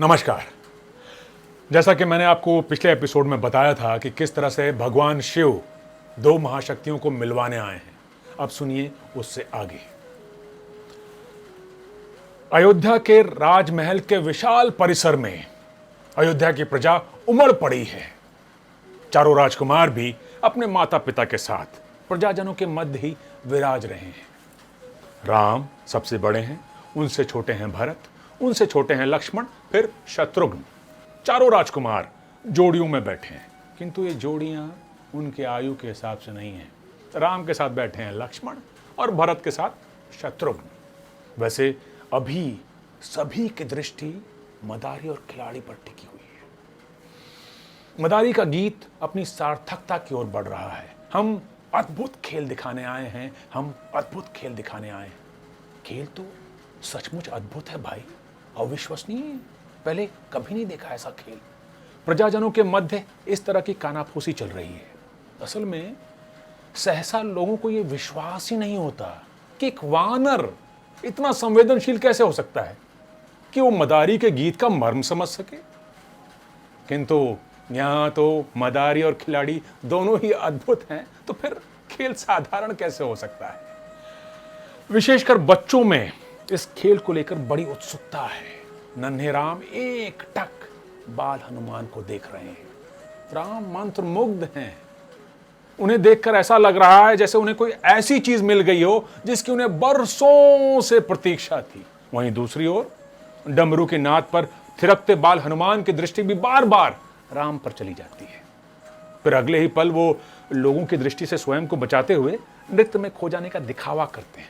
नमस्कार। जैसा कि मैंने आपको पिछले एपिसोड में बताया था कि किस तरह से भगवान शिव दो महाशक्तियों को मिलवाने आए हैं, अब सुनिए उससे आगे। अयोध्या के राजमहल के विशाल परिसर में अयोध्या की प्रजा उमड़ पड़ी है। चारों राजकुमार भी अपने माता पिता के साथ प्रजाजनों के मध्य ही विराज रहे हैं। राम सबसे बड़े हैं, उनसे छोटे हैं भरत, उनसे छोटे हैं लक्ष्मण, फिर शत्रुघ्न। चारों राजकुमार जोड़ियों में बैठे हैं, किंतु ये जोड़ियां उनके आयु के हिसाब से नहीं हैं। राम के साथ बैठे हैं लक्ष्मण और भरत के साथ शत्रुघ्न। वैसे अभी सभी की दृष्टि मदारी और खिलाड़ी पर टिकी हुई है। मदारी का गीत अपनी सार्थकता की ओर बढ़ रहा है। हम अद्भुत खेल दिखाने आए हैं, हम अद्भुत खेल दिखाने आए हैं। खेल तो सचमुच अद्भुत है भाई, अविश्वसनीय। पहले कभी नहीं देखा ऐसा खेल। प्रजाजनों के मध्य इस तरह की कानाफूसी चल रही है। असल में सहसा लोगों को यह विश्वास ही नहीं होता कि एक वानर इतना संवेदनशील कैसे हो सकता है कि वो मदारी के गीत का मर्म समझ सके। किंतु यहां तो मदारी और खिलाड़ी दोनों ही अद्भुत हैं, तो फिर खेल साधारण कैसे हो सकता है। विशेषकर बच्चों में इस खेल को लेकर बड़ी उत्सुकता है। नन्हे राम एक टक बाल हनुमान को देख रहे हैं। राम मंत्र मुग्ध हैं। उन्हें देखकर ऐसा लग रहा है जैसे उन्हें कोई ऐसी चीज मिल गई हो जिसकी उन्हें बरसों से प्रतीक्षा थी। वहीं दूसरी ओर डमरू की नाद पर थिरकते बाल हनुमान की दृष्टि भी बार बार राम पर चली जाती है। फिर अगले ही पल वो लोगों की दृष्टि से स्वयं को बचाते हुए नृत्य में खो जाने का दिखावा करते हैं।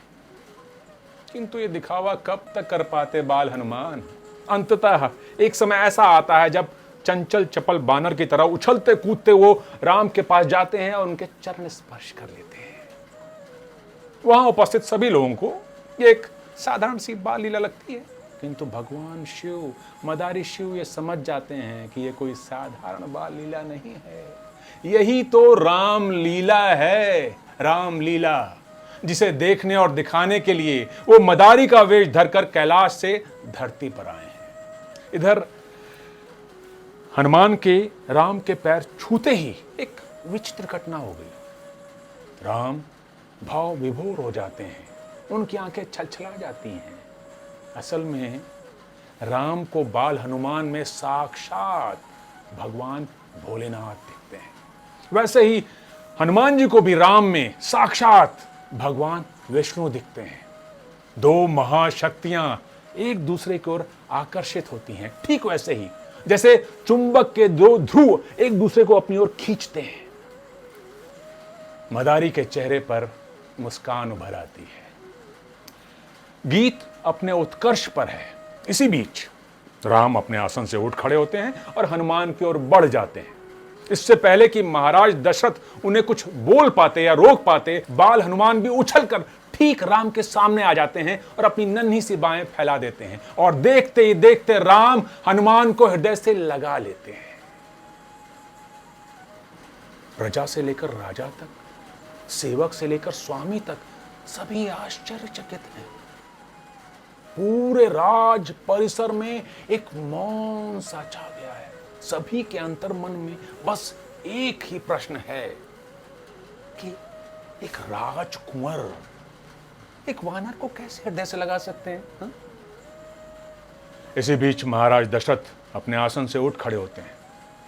किंतु ये दिखावा कब तक कर पाते बाल हनुमान। अंततः एक समय ऐसा आता है जब चंचल चपल बानर की तरह उछलते कूदते वो राम के पास जाते हैं और उनके चरण स्पर्श कर लेते हैं। वहां उपस्थित सभी लोगों को ये एक साधारण सी बाल लीला लगती है, किंतु भगवान शिव, मदारी शिव ये समझ जाते हैं कि ये कोई साधारण बाल लीला नहीं है। यही तो राम लीला है। राम लीला जिसे देखने और दिखाने के लिए वो मदारी का वेश धरकर कैलाश से धरती पर आए हैं। इधर हनुमान के राम के पैर छूते ही एक विचित्र घटना हो गई। राम भाव विभोर हो जाते हैं, उनकी आंखें छलछला जाती हैं। असल में राम को बाल हनुमान में साक्षात भगवान भोलेनाथ दिखते हैं। वैसे ही हनुमान जी को भी राम में साक्षात भगवान विष्णु दिखते हैं। दो महाशक्तियां एक दूसरे की ओर आकर्षित होती हैं, ठीक वैसे ही जैसे चुंबक के दो ध्रुव एक दूसरे को अपनी ओर खींचते हैं। मदारी के चेहरे पर मुस्कान उभर आती है। गीत अपने उत्कर्ष पर है। इसी बीच राम अपने आसन से उठ खड़े होते हैं और हनुमान की ओर बढ़ जाते हैं। इससे पहले कि महाराज दशरथ उन्हें कुछ बोल पाते या रोक पाते, बाल हनुमान भी उछलकर ठीक राम के सामने आ जाते हैं और अपनी नन्ही सी बाहें फैला देते हैं और देखते ही देखते राम हनुमान को हृदय से लगा लेते हैं। प्रजा से लेकर राजा तक, सेवक से लेकर स्वामी तक सभी आश्चर्यचकित हैं। पूरे राज परिसर में एक मौन सा छा गया है। सभी के अंतर्मन में बस एक ही प्रश्न है कि एक राजकुंवर एक वानर को कैसे हृदय से लगा सकते हैं। हा? इसी बीच महाराज दशरथ अपने आसन से उठ खड़े होते हैं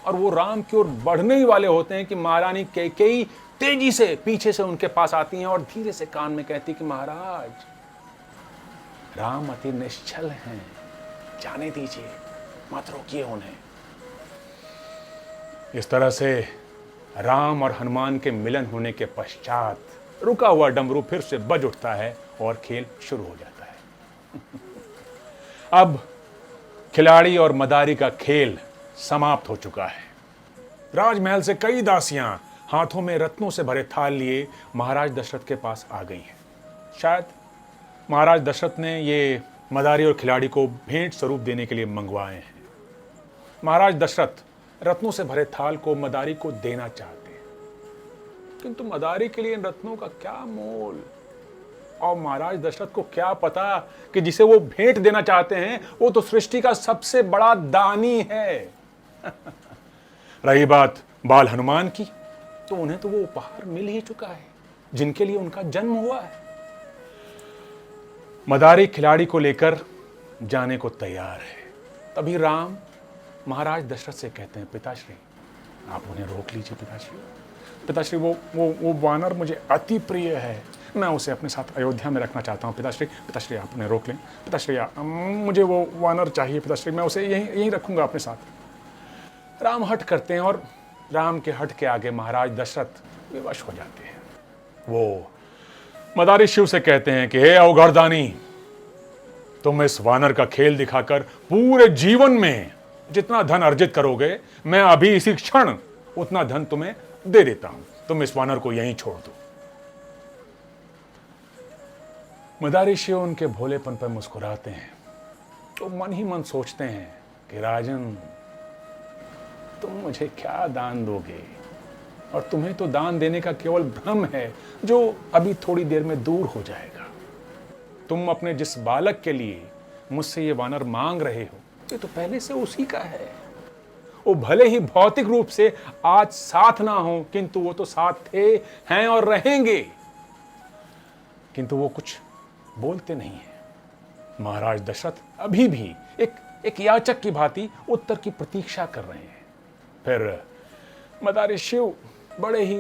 और वो राम की ओर बढ़ने ही वाले होते हैं कि महारानी कैकेयी तेजी से पीछे से उनके पास आती हैं और धीरे से कान में कहती कि महाराज, राम अति निश्चल हैं, जाने दीजिए, मत रोकिए उन्हें। इस तरह से राम और हनुमान के मिलन होने के पश्चात रुका हुआ डमरू फिर से बज उठता है और खेल शुरू हो जाता है। अब खिलाड़ी और मदारी का खेल समाप्त हो चुका है। राजमहल से कई दासियां हाथों में रत्नों से भरे थाल लिए महाराज दशरथ के पास आ गई हैं। शायद महाराज दशरथ ने ये मदारी और खिलाड़ी को भेंट स्वरूप देने के लिए मंगवाए हैं। महाराज दशरथ रत्नों से भरे थाल को मदारी को देना चाहते हैं, किंतु मदारी के लिए इन रत्नों का क्या मोल। और महाराज दशरथ को क्या पता कि जिसे वो भेंट देना चाहते हैं वो तो सृष्टि का सबसे बड़ा दानी है। रही बात बाल हनुमान की, तो उन्हें तो वो उपहार मिल ही चुका है जिनके लिए उनका जन्म हुआ है। मदारी खिलाड़ी को लेकर जाने को तैयार है। तभी राम महाराज दशरथ से कहते हैं, पिताश्री आप उन्हें रोक लीजिए। पिताश्री वो वानर मुझे अति प्रिय है, मैं उसे अपने साथ अयोध्या में रखना चाहता हूँ। पिताश्री आप उन्हें रोक लें। पिताश्री मुझे वो वानर चाहिए पिताश्री, मैं उसे यहीं रखूंगा अपने साथ। राम हट करते हैं और राम के हट के आगे महाराज दशरथ विवश हो जाते हैं। वो मदारी शिव से कहते हैं कि हे अवघड़दानी, तुम इस वानर का खेल दिखाकर पूरे जीवन में जितना धन अर्जित करोगे, मैं अभी इसी क्षण उतना धन तुम्हें दे देता हूं। तुम इस वानर को यहीं छोड़ दो। मदारी शिव उनके भोलेपन पर मुस्कुराते हैं तो मन ही मन सोचते हैं कि राजन, तुम मुझे क्या दान दोगे, और तुम्हें तो दान देने का केवल भ्रम है जो अभी थोड़ी देर में दूर हो जाएगा। तुम अपने जिस बालक के लिए मुझसे ये वानर मांग रहे हो, ये तो पहले से उसी का है। वो भले ही भौतिक रूप से आज साथ ना हो, किंतु वो तो साथ थे, हैं और रहेंगे। किंतु वो कुछ बोलते नहीं है। महाराज दशरथ अभी भी एक याचक की भांति उत्तर की प्रतीक्षा कर रहे हैं। फिर मदारी शिव बड़े ही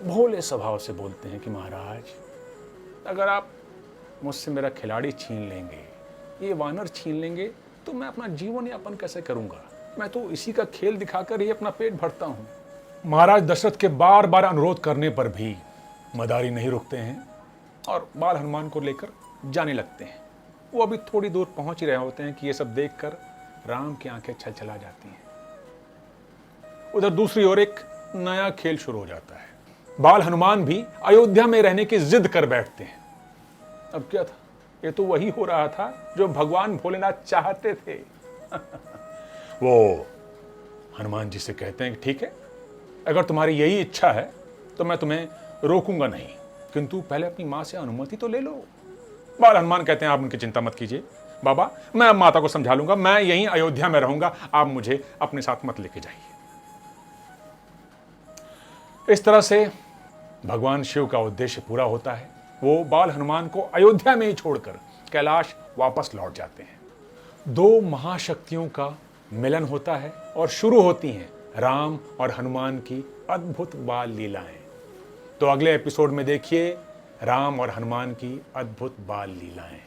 भोले स्वभाव से बोलते हैं कि महाराज, अगर आप मुझसे मेरा खिलाड़ी छीन लेंगे, ये वानर छीन लेंगे, तो मैं अपना जीवन यापन कैसे करूंगा? मैं तो इसी का खेल दिखाकर ही अपना पेट भरता हूं। महाराज दशरथ के बार बार अनुरोध करने पर भी मदारी नहीं रुकते हैं और बाल हनुमान को लेकर जाने लगते हैं। वो अभी थोड़ी दूर पहुंच ही रहे होते हैं कि ये सब देखकर राम की आंखें छलछला जाती हैं। उधर दूसरी ओर एक नया खेल शुरू हो जाता है। बाल हनुमान भी अयोध्या में रहने की जिद कर बैठते हैं। अब क्या था, ये तो वही हो रहा था जो भगवान भोलेनाथ चाहते थे। वो हनुमान जी से कहते हैं कि ठीक है, अगर तुम्हारी यही इच्छा है तो मैं तुम्हें रोकूंगा नहीं, किंतु पहले अपनी मां से अनुमति तो ले लो। बाल हनुमान कहते हैं आप उनकी चिंता मत कीजिए बाबा, मैं माता को समझा लूंगा, मैं यहीं अयोध्या में रहूंगा, आप मुझे अपने साथ मत लेके जाइए। इस तरह से भगवान शिव का उद्देश्य पूरा होता है। वो बाल हनुमान को अयोध्या में ही छोड़कर कैलाश वापस लौट जाते हैं। दो महाशक्तियों का मिलन होता है और शुरू होती हैं राम और हनुमान की अद्भुत बाल लीलाएं। तो अगले एपिसोड में देखिए राम और हनुमान की अद्भुत बाल लीलाएं।